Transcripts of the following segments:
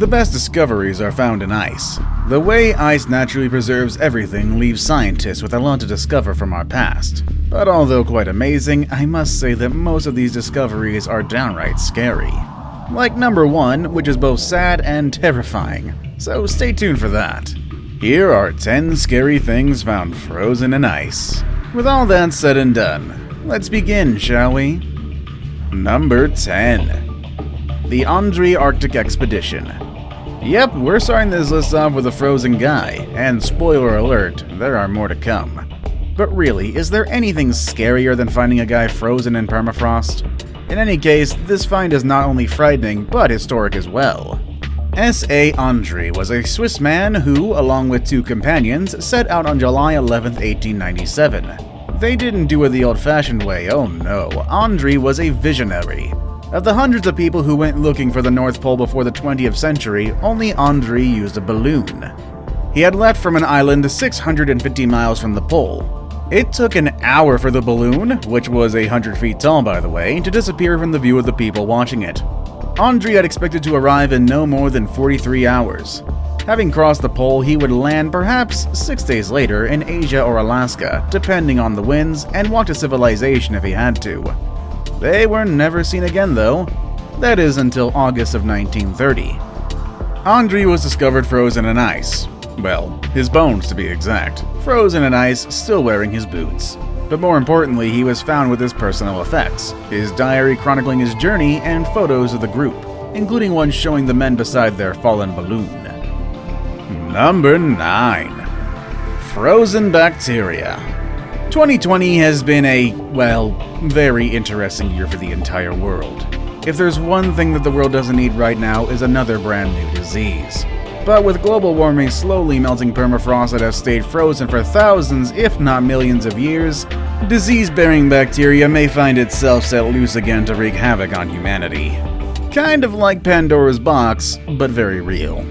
The best discoveries are found in ice. The way ice naturally preserves everything leaves scientists with a lot to discover from our past. But although quite amazing, I must say that most of these discoveries are downright scary. Like number 1, which is both sad and terrifying, so stay tuned for that. Here are 10 scary things found frozen in ice. With all that said and done, let's begin, shall we? Number 10. The Andree Arctic Expedition. Yep, we're starting this list off with a frozen guy, and spoiler alert, there are more to come. But really, is there anything scarier than finding a guy frozen in permafrost? In any case, this find is not only frightening, but historic as well. S.A. Andree was a Swiss man who, along with 2 companions, set out on July 11, 1897. They didn't do it the old-fashioned way, oh no, Andree was a visionary. Of the hundreds of people who went looking for the North Pole before the 20th century, only Andree used a balloon. He had left from an island 650 miles from the pole. It took an hour for the balloon, which was 100 feet tall by the way, to disappear from the view of the people watching it. Andree had expected to arrive in no more than 43 hours. Having crossed the pole, he would land perhaps 6 days later in Asia or Alaska, depending on the winds, and walk to civilization if he had to. They were never seen again though. That is until August of 1930. Andree was discovered frozen in ice. Well, his bones to be exact. Frozen in ice, still wearing his boots. But more importantly, he was found with his personal effects, his diary chronicling his journey, and photos of the group, including one showing the men beside their fallen balloon. Number 9. Frozen bacteria. 2020 has been a, well, very interesting year for the entire world. If there's one thing that the world doesn't need right now is another brand new disease. But with global warming slowly melting permafrost that have stayed frozen for thousands, if not millions of years, disease-bearing bacteria may find itself set loose again to wreak havoc on humanity. Kind of like Pandora's box, but very real.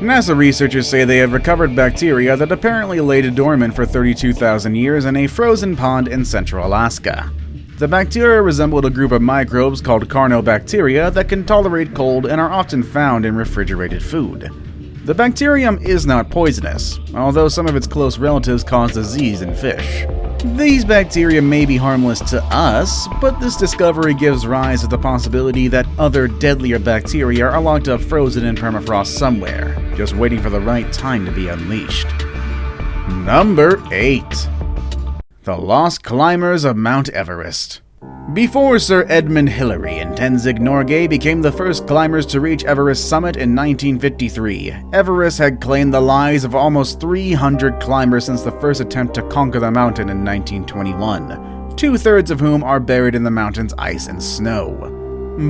NASA researchers say they have recovered bacteria that apparently laid dormant for 32,000 years in a frozen pond in central Alaska. The bacteria resembled a group of microbes called carnobacteria that can tolerate cold and are often found in refrigerated food. The bacterium is not poisonous, although some of its close relatives cause disease in fish. These bacteria may be harmless to us, but this discovery gives rise to the possibility that other deadlier bacteria are locked up frozen in permafrost somewhere, just waiting for the right time to be unleashed. Number 8. The Lost Climbers of Mount Everest. Before Sir Edmund Hillary and Tenzing Norgay became the first climbers to reach Everest summit in 1953, Everest had claimed the lives of almost 300 climbers since the first attempt to conquer the mountain in 1921, 2/3 of whom are buried in the mountain's ice and snow.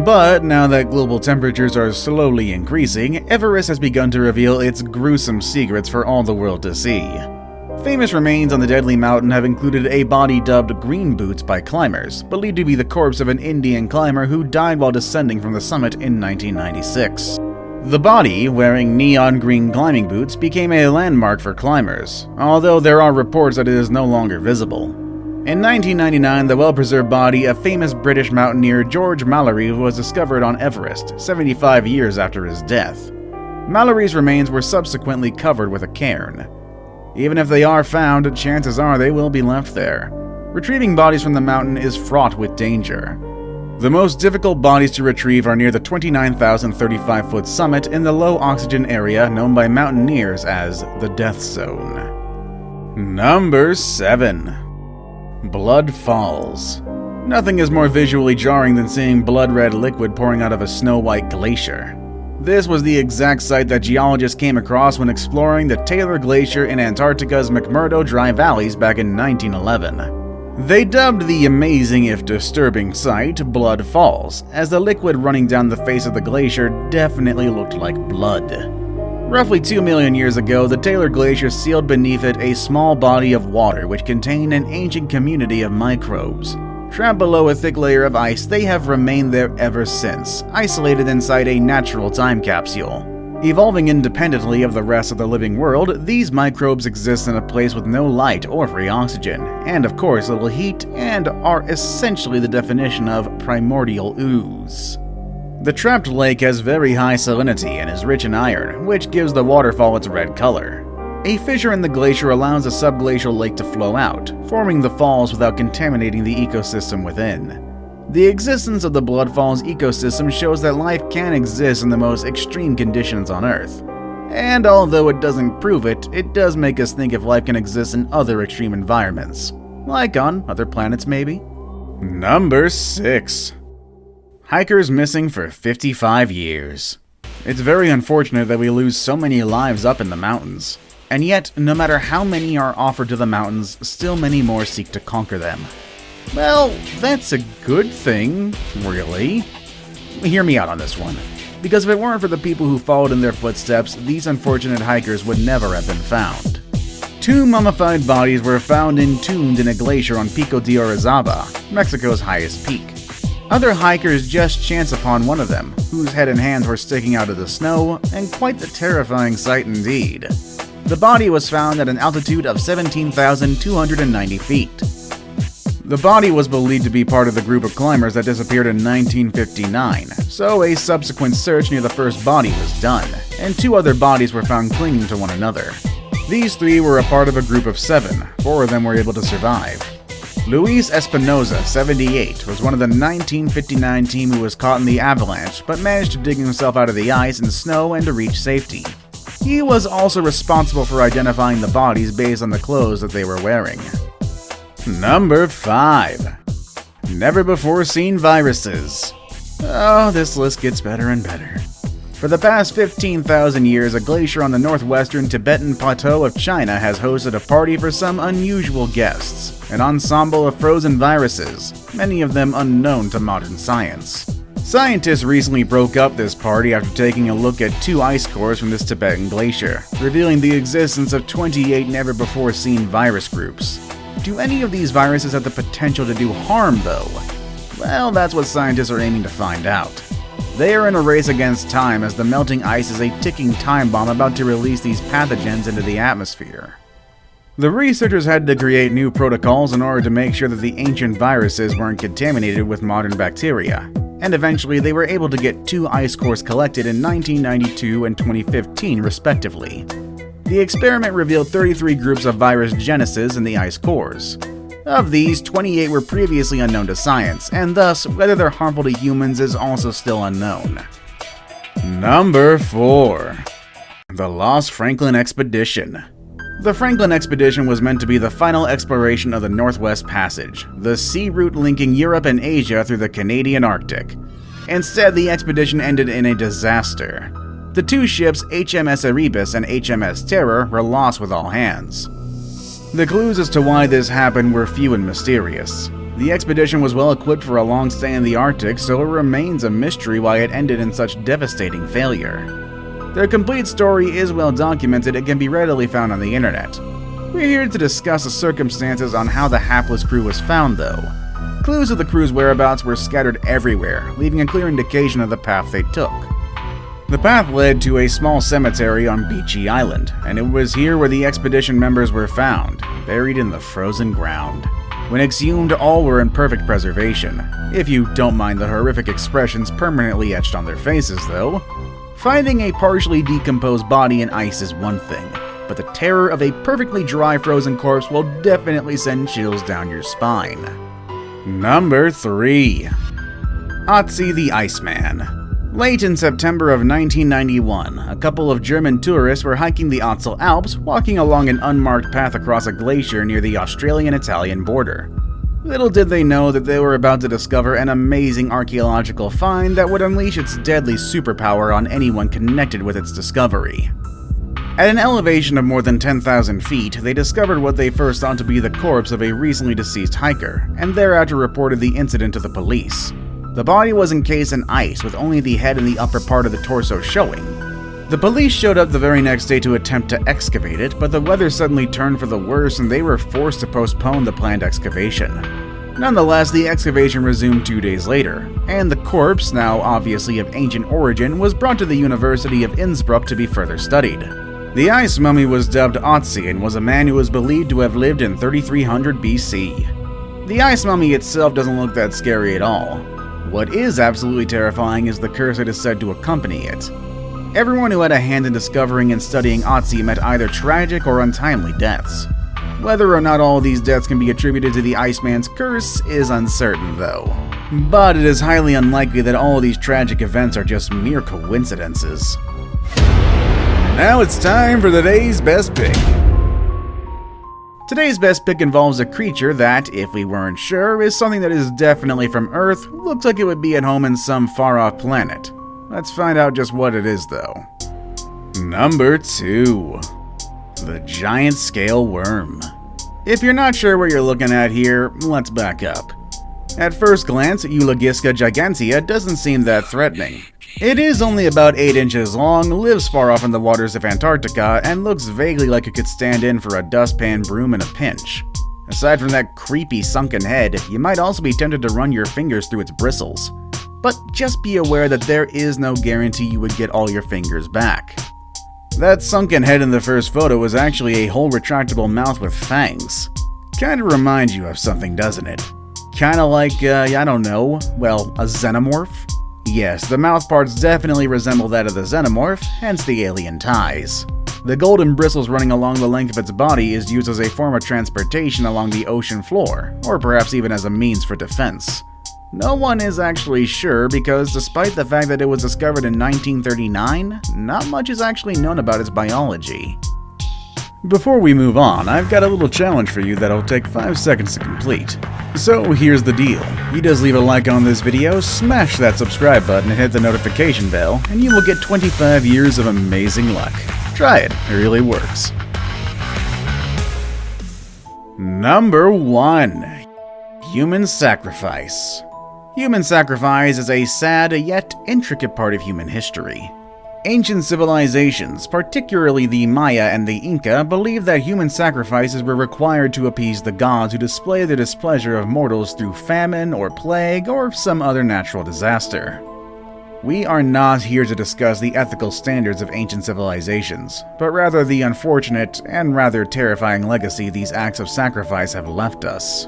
But now that global temperatures are slowly increasing, Everest has begun to reveal its gruesome secrets for all the world to see. Famous remains on the deadly mountain have included a body dubbed Green Boots by climbers, believed to be the corpse of an Indian climber who died while descending from the summit in 1996. The body, wearing neon green climbing boots, became a landmark for climbers, although there are reports that it is no longer visible. In 1999, the well-preserved body of famous British mountaineer George Mallory was discovered on Everest, 75 years after his death. Mallory's remains were subsequently covered with a cairn. Even if they are found, chances are they will be left there. Retrieving bodies from the mountain is fraught with danger. The most difficult bodies to retrieve are near the 29,035-foot summit in the low-oxygen area known by mountaineers as the Death Zone. Number 7. Blood Falls. Nothing is more visually jarring than seeing blood-red liquid pouring out of a snow-white glacier. This was the exact site that geologists came across when exploring the Taylor Glacier in Antarctica's McMurdo Dry Valleys back in 1911. They dubbed the amazing if disturbing sight Blood Falls, as the liquid running down the face of the glacier definitely looked like blood. Roughly 2 million years ago, the Taylor Glacier sealed beneath it a small body of water which contained an ancient community of microbes. Trapped below a thick layer of ice, they have remained there ever since, isolated inside a natural time capsule. Evolving independently of the rest of the living world, these microbes exist in a place with no light or free oxygen, and of course little heat, and are essentially the definition of primordial ooze. The trapped lake has very high salinity and is rich in iron, which gives the waterfall its red color. A fissure in the glacier allows the subglacial lake to flow out, forming the falls without contaminating the ecosystem within. The existence of the Blood Falls ecosystem shows that life can exist in the most extreme conditions on Earth. And although it doesn't prove it, it does make us think if life can exist in other extreme environments. Like on other planets, maybe? Number 6. Hikers missing for 55 years. It's very unfortunate that we lose so many lives up in the mountains. And yet, no matter how many are offered to the mountains, still many more seek to conquer them. Well, that's a good thing, really. Hear me out on this one. Because if it weren't for the people who followed in their footsteps, these unfortunate hikers would never have been found. 2 mummified bodies were found entombed in a glacier on Pico de Orizaba, Mexico's highest peak. Other hikers just chanced upon one of them, whose head and hands were sticking out of the snow, and quite the terrifying sight indeed. The body was found at an altitude of 17,290 feet. The body was believed to be part of the group of climbers that disappeared in 1959, so a subsequent search near the first body was done, and 2 other bodies were found clinging to one another. These 3 were a part of a group of 7, 4 of them were able to survive. Luis Espinoza, 78, was one of the 1959 team who was caught in the avalanche, but managed to dig himself out of the ice and snow and to reach safety. He was also responsible for identifying the bodies based on the clothes that they were wearing. Number 5. Never before seen viruses. Oh, this list gets better and better. For the past 15,000 years, a glacier on the northwestern Tibetan plateau of China has hosted a party for some unusual guests, an ensemble of frozen viruses, many of them unknown to modern science. Scientists recently broke up this party after taking a look at 2 ice cores from this Tibetan glacier, revealing the existence of 28 never-before-seen virus groups. Do any of these viruses have the potential to do harm, though? Well, that's what scientists are aiming to find out. They are in a race against time as the melting ice is a ticking time bomb about to release these pathogens into the atmosphere. The researchers had to create new protocols in order to make sure that the ancient viruses weren't contaminated with modern bacteria, and eventually they were able to get 2 ice cores collected in 1992 and 2015 respectively. The experiment revealed 33 groups of virus genesis in the ice cores. Of these, 28 were previously unknown to science, and thus, whether they're harmful to humans is also still unknown. Number 4. The Lost Franklin Expedition. The Franklin Expedition was meant to be the final exploration of the Northwest Passage, the sea route linking Europe and Asia through the Canadian Arctic. Instead, the expedition ended in a disaster. The 2 ships, HMS Erebus and HMS Terror, were lost with all hands. The clues as to why this happened were few and mysterious. The expedition was well equipped for a long stay in the Arctic, so it remains a mystery why it ended in such devastating failure. Their complete story is well documented and can be readily found on the internet. We're here to discuss the circumstances on how the hapless crew was found, though. Clues of the crew's whereabouts were scattered everywhere, leaving a clear indication of the path they took. The path led to a small cemetery on Beachy Island, and it was here where the expedition members were found, buried in the frozen ground. When exhumed, all were in perfect preservation, if you don't mind the horrific expressions permanently etched on their faces, though. Finding a partially decomposed body in ice is one thing, but the terror of a perfectly dry frozen corpse will definitely send chills down your spine. Number 3. Otzi the Iceman. Late in September of 1991, a couple of German tourists were hiking the Otzi Alps, walking along an unmarked path across a glacier near the Australian-Italian border. Little did they know that they were about to discover an amazing archaeological find that would unleash its deadly superpower on anyone connected with its discovery. At an elevation of more than 10,000 feet, they discovered what they first thought to be the corpse of a recently deceased hiker, and thereafter reported the incident to the police. The body was encased in ice with only the head and the upper part of the torso showing. The police showed up the very next day to attempt to excavate it, but the weather suddenly turned for the worse and they were forced to postpone the planned excavation. Nonetheless, the excavation resumed 2 days later, and the corpse, now obviously of ancient origin, was brought to the University of Innsbruck to be further studied. The ice mummy was dubbed Otzi and was a man who was believed to have lived in 3300 BC. The ice mummy itself doesn't look that scary at all. What is absolutely terrifying is the curse that is said to accompany it. Everyone who had a hand in discovering and studying Otzi met either tragic or untimely deaths. Whether or not all these deaths can be attributed to the Iceman's curse is uncertain, though. But it is highly unlikely that all of these tragic events are just mere coincidences. Now it's time for today's best pick. Today's best pick involves a creature that, if we weren't sure, is something that is definitely from Earth, looks like it would be at home in some far-off planet. Let's find out just what it is, though. Number 2. The giant scale worm. If you're not sure what you're looking at here, let's back up. At first glance, Eulogisca gigantea doesn't seem that threatening. It is only about 8 inches long, lives far off in the waters of Antarctica, and looks vaguely like it could stand in for a dustpan broom in a pinch. Aside from that creepy sunken head, you might also be tempted to run your fingers through its bristles. But just be aware that there is no guarantee you would get all your fingers back. That sunken head in the first photo was actually a whole retractable mouth with fangs. Kinda reminds you of something, doesn't it? Kinda like, I don't know, well, a xenomorph? Yes, the mouth parts definitely resemble that of the xenomorph, hence the alien ties. The golden bristles running along the length of its body is used as a form of transportation along the ocean floor, or perhaps even as a means for defense. No one is actually sure because despite the fact that it was discovered in 1939, not much is actually known about its biology. Before we move on, I've got a little challenge for you that'll take 5 seconds to complete. So here's the deal. You just leave a like on this video, smash that subscribe button and hit the notification bell, and you will get 25 years of amazing luck. Try it, it really works. Number 1. Human sacrifice. Human sacrifice is a sad yet intricate part of human history. Ancient civilizations, particularly the Maya and the Inca, believed that human sacrifices were required to appease the gods who display their displeasure of mortals through famine or plague or some other natural disaster. We are not here to discuss the ethical standards of ancient civilizations, but rather the unfortunate and rather terrifying legacy these acts of sacrifice have left us.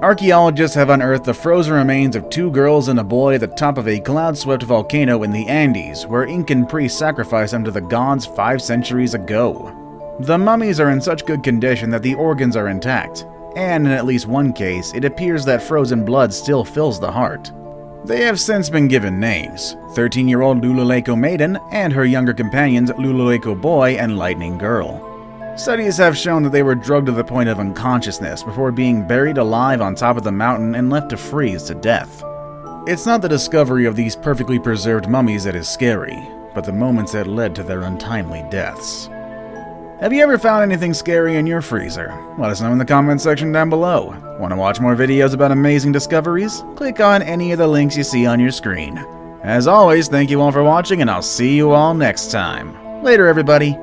Archaeologists have unearthed the frozen remains of 2 girls and a boy at the top of a cloud-swept volcano in the Andes, where Incan priests sacrificed them to the gods 5 centuries ago. The mummies are in such good condition that the organs are intact, and in at least one case, it appears that frozen blood still fills the heart. They have since been given names: 13-year-old Lululeco Maiden and her younger companions Lululeco Boy and Lightning Girl. Studies have shown that they were drugged to the point of unconsciousness before being buried alive on top of the mountain and left to freeze to death. It's not the discovery of these perfectly preserved mummies that is scary, but the moments that led to their untimely deaths. Have you ever found anything scary in your freezer? Let us know in the comments section down below. Want to watch more videos about amazing discoveries? Click on any of the links you see on your screen. As always, thank you all for watching, and I'll see you all next time. Later, everybody.